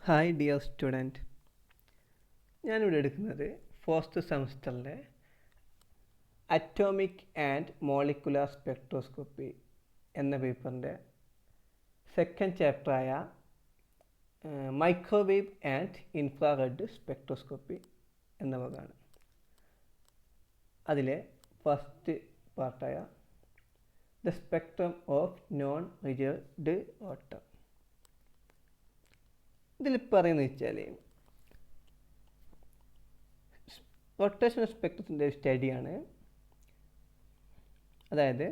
Hi dear student, ഞാനിവിടെ എടുക്കുന്നത് fourth സെമസ്റ്ററിലെ അറ്റോമിക് ആൻഡ് മോളിക്കുലാർ സ്പെക്ട്രോസ്കോപ്പി എന്ന പേപ്പറിൻ്റെ സെക്കൻഡ് ചാപ്റ്ററായ മൈക്രോവേവ് ആൻഡ് ഇൻഫ്രാറെഡ് സ്പെക്ട്രോസ്കോപ്പി എന്ന വകയാണ്. അതിലെ ഫസ്റ്റ് പാർട്ടായ the spectrum of non rigid rotor. ഇതിൽ പറയുന്നത് വെച്ചാൽ റൊട്ടേഷണൽ സ്പെക്ട്രത്തിൻ്റെ സ്റ്റഡിയാണ്. അതായത്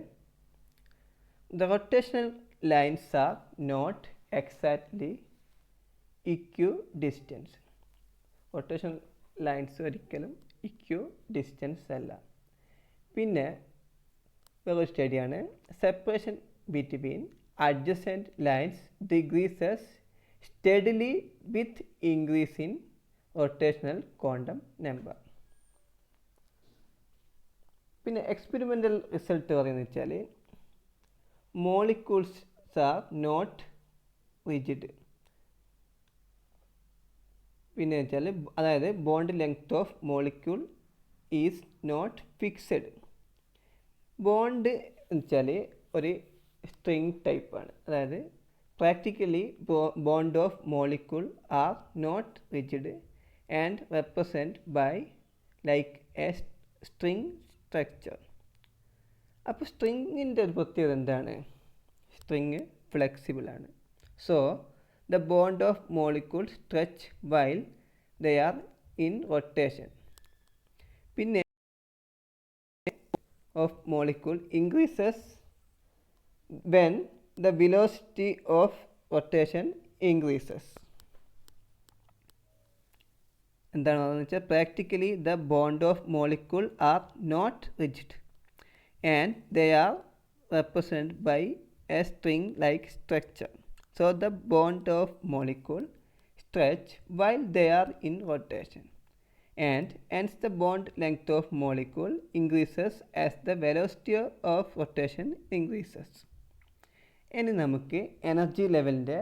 the rotational lines are not exactly equidistant. Rotational lines ഒരിക്കലും ഇക്യു ഡിസ്റ്റൻസ് അല്ല. പിന്നെ വേറൊരു സ്റ്റഡിയാണ് separation between adjacent lines decreases steadily with increase in rotational quantum number. പിന്നെ എക്സ്പെരിമെൻ്റൽ റിസൾട്ട് പറയുന്നത് വെച്ചാൽ മോളിക്യൂൾസ് ആർ നോട്ട് റിജിഡ്. പിന്നെ വെച്ചാൽ അതായത് bond length of molecule is not fixed. Bond എന്ന് വെച്ചാൽ ഒരു സ്ട്രിങ് ടൈപ്പാണ്. അതായത് practically bond of molecule are not rigid and represent by like a string structure. അപ്പോൾ സ്ട്രിങ്ങിൻ്റെ ഒരു പ്രത്യേകത എന്താണ്? സ്ട്രിങ് ഫ്ലെക്സിബിളാണ്. So the bond of molecule stretch while they are in rotation. പിന്നെ of molecule increases when the velocity of rotation increases. എന്താണെന്ന് വെച്ചാൽ practically the bond of molecule are not rigid and they are represent by a string like structure. So the bond of molecule stretch while they are in rotation and hence the bond length of molecule increases as the velocity of rotation increases. ഇനി നമുക്ക് energy ലെവലിൻ്റെ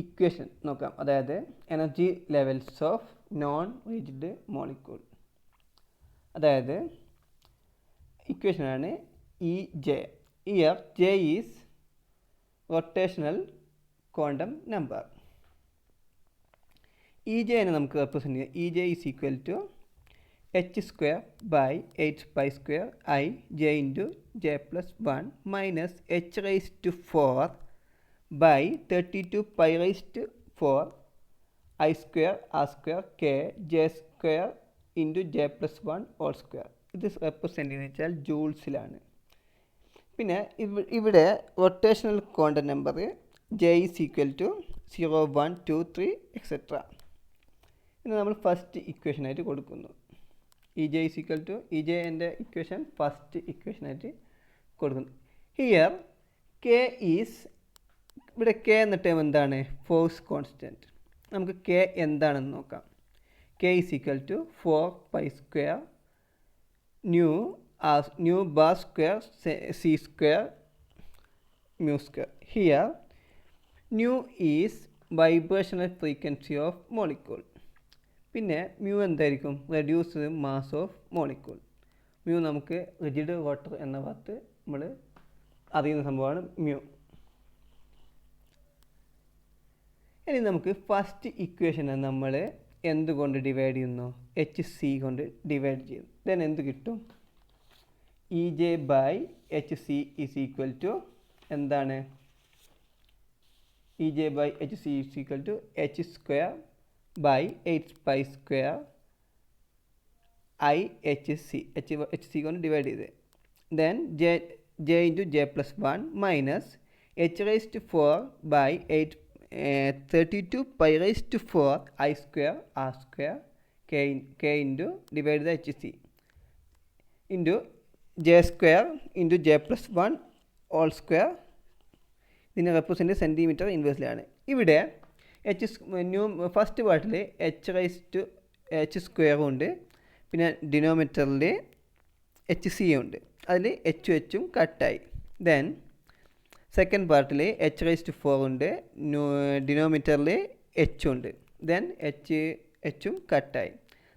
equation നോക്കാം. അതായത് energy levels of non rigid molecule. അതായത് ഇക്വേഷനാണ് E J. Here J is rotational quantum number. E ജെനെ നമുക്ക് represent ചെയ്യാം. E J is equal to H square by 8π² I J into J plus 1 minus H raise to 4 by 32π/4 I square R square K J square into J plus 1 whole square. ഇത് represent ചെയ്യുന്നത് വെച്ചാൽ ജൂൾസിലാണ്. പിന്നെ ഇവിടെ rotational quantum number J is equal to 0, 1, 2, 3 etcetera. ഇനി നമ്മൾ first ഇക്വേഷനായിട്ട് കൊടുക്കുന്നു. E J is equal to E J എൻ്റെ ഇക്വേഷൻ ഫസ്റ്റ് ഇക്വേഷനായിട്ട് കൊടുക്കുന്നു. ഹിയർ കെ ഈസ്, ഇവിടെ കെ എന്ന ടേം എന്താണ്? Force constant. നമുക്ക് കെ എന്താണെന്ന് നോക്കാം. K is equal to 4π² nu bar square C square mu square. Here nu is vibrational frequency of molecule. പിന്നെ മ്യൂ എന്തായിരിക്കും? Reduced mass of molecule. Mu നമുക്ക് rigid water എന്ന ഭാഗത്ത് നമ്മൾ അറിയുന്ന സംഭവമാണ് മ്യൂ. ഇനി നമുക്ക് ഫസ്റ്റ് ഇക്വേഷനെ നമ്മൾ എന്തുകൊണ്ട് ഡിവൈഡ് ചെയ്യുന്നു? എച്ച് സി കൊണ്ട് ഡിവൈഡ് ചെയ്യും. ദെൻ എന്ത് കിട്ടും? E J by H C is equal to എന്താണ്? E J by H C is equal to H square by 8π² I H C. H C കൊണ്ട് ഡിവൈഡ് ചെയ്ത് then J into J plus 1 minus H raise to 4 by 32π/4 I square R square K into divide the H C into J square into J plus 1 whole square. ഇതിനെ represent centimetre ഇൻവേഴ്സിലാണ്. ഇവിടെ first പാർട്ടിൽ H raise to H സ്ക്വയറും ഉണ്ട്. പിന്നെ ഡിനോമിനേറ്ററിൽ H C ഉണ്ട്. അതിൽ എച്ചും എച്ചും കട്ടായി. ദെൻ സെക്കൻഡ് പാർട്ടിൽ h⁻⁴ ഉണ്ട്. ഡിനോമിനേറ്ററിൽ എച്ച് ഉണ്ട്. ദെൻ എച്ചും കട്ടായി.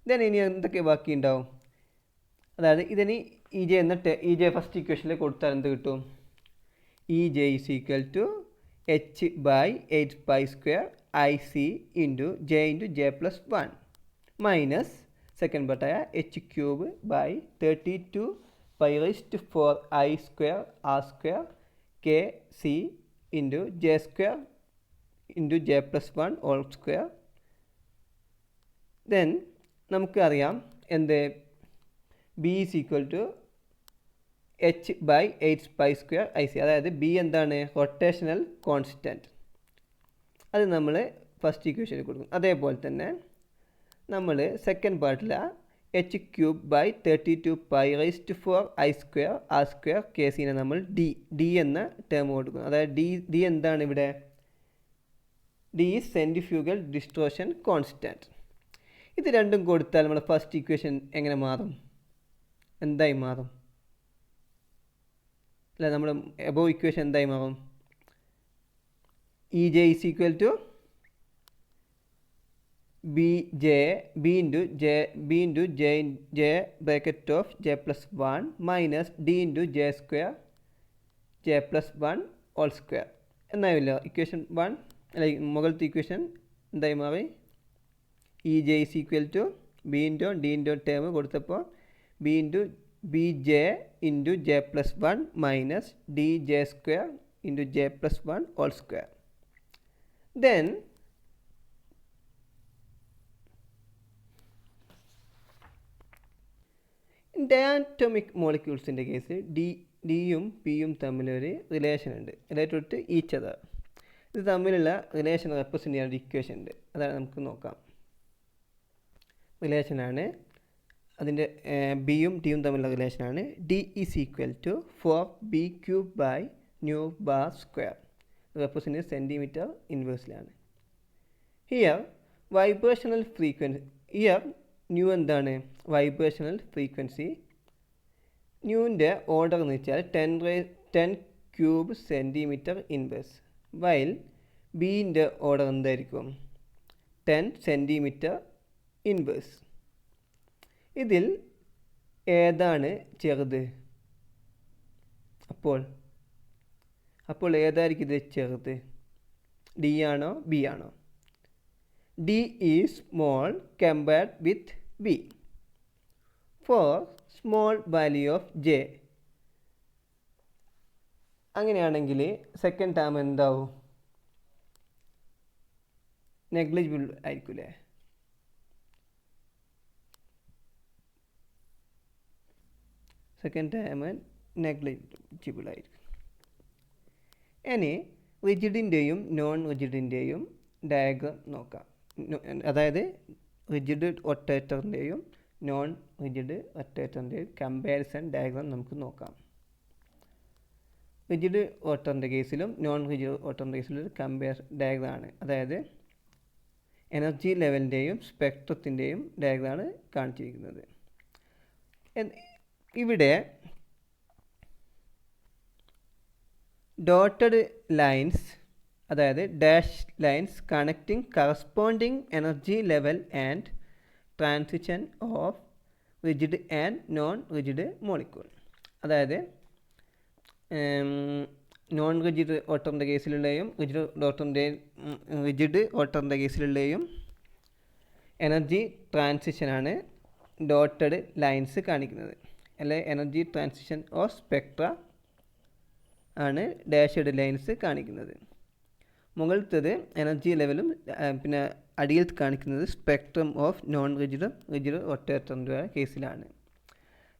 ദെൻ ഇനി എന്തൊക്കെ ബാക്കി ഉണ്ടാവും? അതായത് ഇതിന് ഇ ജെ ഫസ്റ്റ് ഇക്വേഷനിൽ കൊടുത്താൽ എന്ത് കിട്ടും? E J is equal to H by 8π² IC into J plus 1 minus second പാർട്ടായ h³ by 32π⁴I² KC into J² into J plus 1 whole square. Then നമുക്കറിയാം എന്ത് B is equal to H by 8π² IC. അതായത് B എന്താണ്? Rotational constant. അത് നമ്മൾ first ഇക്വേഷനിൽ കൊടുക്കും. അതേപോലെ തന്നെ നമ്മൾ സെക്കൻഡ് പാർട്ടിൽ h³ ബൈ 32π⁴I² കേസിനെ നമ്മൾ ഡി എന്ന ടേം കൊടുക്കും. അതായത് ഡി എന്താണ് ഇവിടെ? D is centrifugal distortion constant. ഇത് രണ്ടും കൊടുത്താൽ നമ്മൾ ഫസ്റ്റ് ഇക്വേഷൻ എങ്ങനെ മാറും? എന്തായി മാറും? അല്ല, നമ്മൾ എബോവ് ഇക്വേഷൻ എന്തായി മാറും? E J is equal to B into J bracket of J plus 1 minus D into J plus 1 whole square എന്നായില്ലോ ഇക്വേഷൻ 1. അല്ല, മുകളിലത്തെ ഇക്വേഷൻ എന്തായി മാറി? E J is equal to B into D into term കൊടുത്തപ്പോൾ B into B J into J plus 1 minus D ജെ² into J plus 1 whole square. Then diatomic മോളിക്യൂൾസിൻ്റെ case ഡിയും പിയും തമ്മിലൊരു റിലേഷൻ ഉണ്ട്. Related to each other. ഇത് തമ്മിലുള്ള relation represent ചെയ്യാൻ ഒരു ഇക്വേഷൻ ഉണ്ട്. അതാണ് നമുക്ക് നോക്കാം. റിലേഷനാണ് അതിൻ്റെ ബിയും ഡിയും തമ്മിലുള്ള റിലേഷനാണ് D is equal to 4b³ by nu bar square. Represent centimetre ഇൻവേഴ്സിലാണ്. Here vibrational frequency, here nu എന്താണ്? Vibrational frequency. ന്യൂവിൻ്റെ ഓർഡർ എന്ന് വെച്ചാൽ 10³ സെൻറ്റിമീറ്റർ ഇൻവേഴ്സ്. വൈൽ ബീൻ്റെ ഓർഡർ എന്തായിരിക്കും? 10 സെൻറ്റിമീറ്റർ ഇൻവേഴ്സ്. ഇതിൽ ഏതാണ് ചെറുത്? അപ്പോൾ ഏതായിരിക്കും ഇത് ചെറുത്? ഡി ആണോ ബി ആണോ? D is small compared with B. For small value of J. അങ്ങനെയാണെങ്കിൽ സെക്കൻഡ് ടേം എന്താവും? നെഗ്ലിജിബിൾ ആയിരിക്കില്ലേ? സെക്കൻഡ് ടേം നെഗ്ലിജിബിൾ ആയിരിക്കും. ഇനി റിജിഡിൻ്റെയും നോൺ റിജിഡിൻ്റെയും ഡയഗ്രം നോക്കാം. അതായത് റിജിഡ് റൊട്ടേറ്ററിൻ്റെയും നോൺ റിജിഡ് റൊട്ടേറ്ററിൻ്റെയും കമ്പാരിസൺ ഡയഗ്രം നമുക്ക് നോക്കാം. റിജിഡ് റോട്ടറിൻ്റെ കേസിലും നോൺ റിജിഡ് റോട്ടറിൻ്റെ കേസിലും ഒരു കമ്പയർ ഡയഗ്രാമാണ്. അതായത് എനർജി ലെവലിൻ്റെയും സ്പെക്ട്രത്തിൻ്റെയും ഡയഗ്രാമാണ് കാണിച്ചിരിക്കുന്നത്. ഇവിടെ ഡോട്ടഡ് ലൈൻസ്, അതായത് dash lines connecting corresponding energy level and transition of rigid and non rigid molecule. അതായത് നോൺ റിജിഡ് ഓട്ടറിൻ്റെ കേസിലുള്ളയും റിജിഡ് ഓട്ടറിൻ്റെ കേസിലുള്ളയും എനർജി ട്രാൻസിഷനാണ് ഡോട്ടഡ് ലൈൻസ് കാണിക്കുന്നത്. അല്ലെ എനർജി ട്രാൻസിഷൻ ഓഫ് സ്പെക്ട്ര ആണ് ഡാഷ്ഡ് ലൈൻസ് കാണിക്കുന്നത്. മുകളിലത്തേത് എനർജി ലെവലും പിന്നെ അടിയിൽ കാണിക്കുന്നത് സ്പെക്ട്രം ഓഫ് നോൺ റിജിഡ് റൊട്ടേറ്ററിൻ്റെ കേസിലാണ്.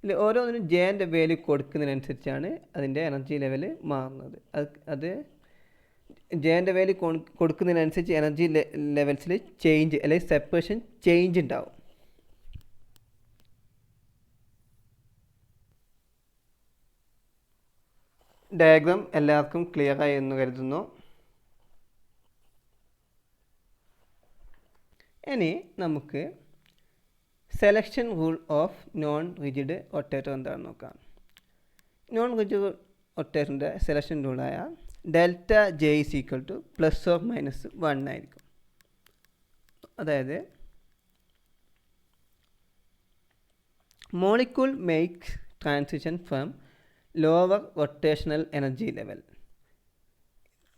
ഇതിൽ ഓരോന്നിനും ജെൻ്റെ വാല്യൂ കൊടുക്കുന്നതിനനുസരിച്ചാണ് അതിൻ്റെ എനർജി ലെവൽ മാറുന്നത്. അത് ജെൻ്റെ വാല്യൂ കൊടുക്കുന്നതിനനുസരിച്ച് എനർജി ലെവൽസിൽ ചേഞ്ച് അല്ലെങ്കിൽ സെപ്പറേഷൻ ചേഞ്ച് ഉണ്ടാവും. ഡയഗ്രാം എല്ലാവർക്കും ക്ലിയർ ആയി എന്ന് കരുതുന്നു. ഇനി നമുക്ക് selection rule of non rigid rotator എന്താണെന്ന് നോക്കാം. നോൺ റിജിഡ് റൊട്ടേറ്ററിൻ്റെ സെലക്ഷൻ റൂളായ delta J is equal to +or -1 ആയിരിക്കും. അതായത് molecule makes transition from lower rotational energy level.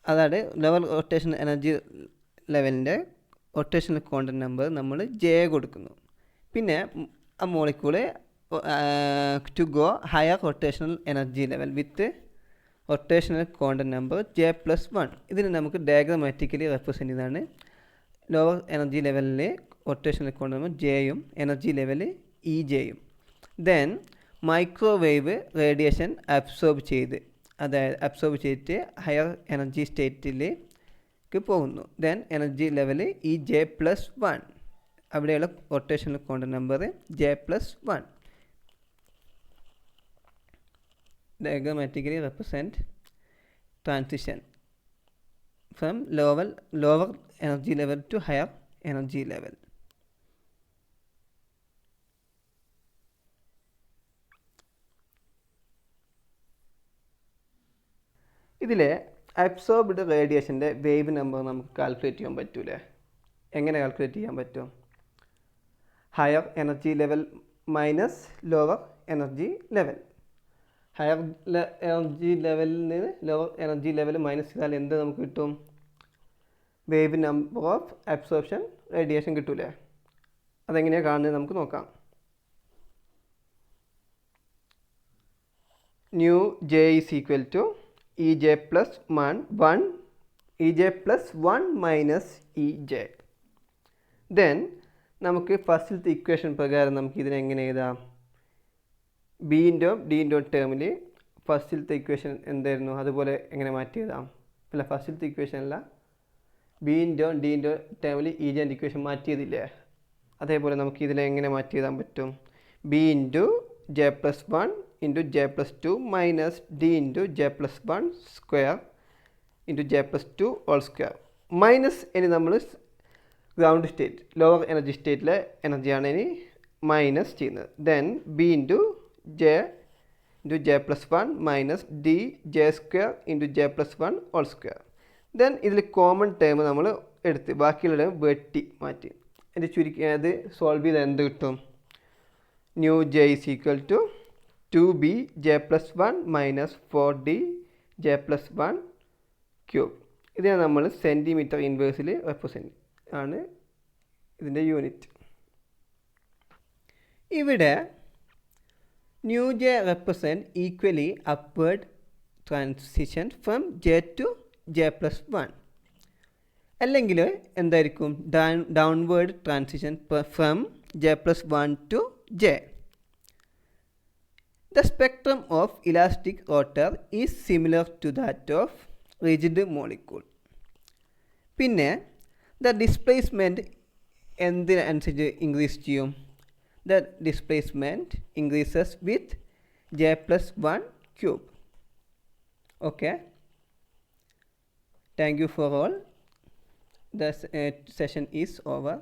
അതായത് ലോവർ റൊട്ടേഷണൽ എനർജി ലെവലിൻ്റെ റൊട്ടേഷണൽ കോണ്ടന്റ് നമ്പർ നമ്മൾ ജെ കൊടുക്കുന്നു. പിന്നെ ആ molecule to go higher rotational energy level with rotational quantum number J+1. ഇതിന് നമുക്ക് ഡയഗ്രമാറ്റിക്കലി റെപ്രസെൻ്റ് ചെയ്താണ്. ലോവർ എനർജി ലെവലിലെ റൊട്ടേഷണൽ കോണ്ടന്റ് നമ്പർ ജെയും എനർജി ലെവൽ ഇജെയും. ദെൻ മൈക്രോവേവ് റേഡിയേഷൻ അബ്സോർബ് ചെയ്തിട്ട് ഹയർ എനർജി സ്റ്റേറ്റിലേക്ക് പോകുന്നു. Then energy level J+1. അവിടെയുള്ള rotational quantum number J+1. Diagrammatically represent transition from lower energy level to higher energy level. ഇതിലെ absorbed റേഡിയേഷൻ്റെ wave number നമുക്ക് calculate ചെയ്യാൻ പറ്റൂലേ? എങ്ങനെ കാൽക്കുലേറ്റ് ചെയ്യാൻ പറ്റും? Higher energy level minus lower energy level. Higher energy ലെവലിൽ നിന്ന് ലോവർ എനർജി ലെവൽ മൈനസ് ചെയ്താൽ എന്ത് നമുക്ക് കിട്ടും? Wave number of absorption radiation കിട്ടൂലേ? അതെങ്ങനെയാണ് കാണുന്നത് നമുക്ക് നോക്കാം. Nu J is equal to EJ+1 minus EJ. Then നമുക്ക് ഫസ്റ്റിലത്തെ ഇക്വേഷൻ പ്രകാരം നമുക്ക് ഇതിനെ എങ്ങനെ എഴുതാം? ബി ഇൻറ്റോ ഡി ഇൻറ്റോ ടേമിൽ ഫസ്റ്റിലത്തെ ഇക്വേഷൻ എന്തായിരുന്നു അതുപോലെ എങ്ങനെ മാറ്റി എഴുതാം? അല്ല, ഫസ്റ്റിലത്തെ ഇക്വേഷൻ അല്ല, ബി ഇൻറ്റോ ഡി ഇൻറ്റോ ടേമിൽ EJ ഇക്വേഷൻ മാറ്റിയതില്ലേ? അതേപോലെ നമുക്ക് ഇതിനെ എങ്ങനെ മാറ്റി എഴുതാൻ പറ്റും? B into J+1 into J+2 minus D into J+1 square into J+2 whole square minus. ഇനി നമ്മൾ ഗ്രൗണ്ട് സ്റ്റേറ്റ് ലോവർ എനർജി സ്റ്റേറ്റിലെ എനർജിയാണ് ഇനി മൈനസ് ചെയ്യുന്നത്. Then B into J+1 minus D J square into J+1 whole square. Then ഇതിൽ common term നമ്മൾ എടുത്ത് ബാക്കിയുള്ള ടേം വെട്ടി മാറ്റി. എൻ്റെ ചുരുക്കി അത് സോൾവ് ചെയ്താൽ എന്ത് കിട്ടും? Nu J is equal to 2B J+1 minus 4D J+1 cube. ഇതിനെ നമ്മൾ സെൻറ്റിമീറ്റർ ഇൻവേഴ്സിൽ റെപ്രസെൻറ്റ് ആണ് ഇതിൻ്റെ യൂണിറ്റ്. ഇവിടെ nu J represent equally upward transition from J to J+1. അല്ലെങ്കിൽ എന്തായിരിക്കും? Downward transition from J+1 to J. The spectrum of elastic rotor is similar to that of rigid molecule. പിന്നെ the displacement എന്തിനനുസരിച്ച് increase ചെയ്യും? The displacement increases with J+1 cube. Okay. Thank you for all. The session is over.